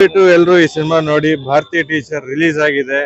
ದಯವಿಟ್ಟು ಎಲ್ಲರೂ ಈ ಸಿನಿಮಾ ನೋಡಿ. ಭಾರತೀಯ ಟೀಚರ್ ರಿಲೀಸ್ ಆಗಿದೆ.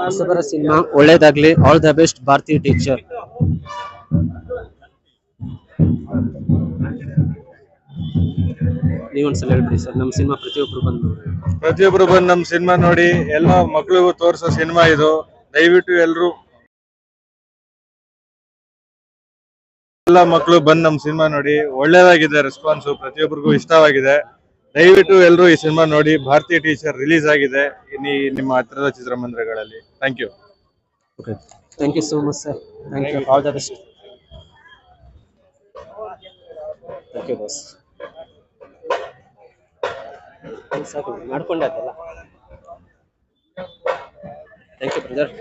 ಹೊಸಬರ ಸಿನಿಮಾ ಒಳ್ಳೇದಾಗ್ಲಿ. ಆಲ್ ದ ಬೆಸ್ಟ್ ಭಾರತೀಯ ಟೀಚರ್. ನೀವೊಂದ್ಸಲ ಹೇಳ್ಬಿಡಿ ಸರ್. ನಮ್ಮ ಸಿನಿಮಾ ಪ್ರತಿಯೊಬ್ರು ಬಂದು ನಮ್ಮ ಸಿನಿಮಾ ನೋಡಿ. ಎಲ್ಲ ಮಕ್ಳಿಗೂ ತೋರಿಸೋ ಸಿನಿಮಾ ಇದು. ದಯವಿಟ್ಟು ಎಲ್ಲ ಮಕ್ಕಳು ಬಂದು ನಮ್ಮ ಸಿನಿಮಾ ನೋಡಿ. ಒಳ್ಳೇದಾಗಿದೆ ರೆಸ್ಪಾನ್ಸ್, ಪ್ರತಿಯೊಬ್ಬರಿಗೂ ಇಷ್ಟವಾಗಿದೆ. ದಯವಿಟ್ಟು ಎಲ್ಲರೂ ಈ ಸಿನಿಮಾ ನೋಡಿ. ಭಾರತೀಯ ಟೀಚರ್ ರಿಲೀಸ್ ಆಗಿದೆ ನಿಮ್ಮ ಹತ್ತಿರದ ಚಿತ್ರಮಂದಿರಗಳಲ್ಲಿ. Thank you. Okay, thank you so much sir. Thank you. All the best. Thank you boss. ಸಾಕು ಮಾಡ್ಕೊಂಡೆ ಅದಲ್ಲ. Thank you brother.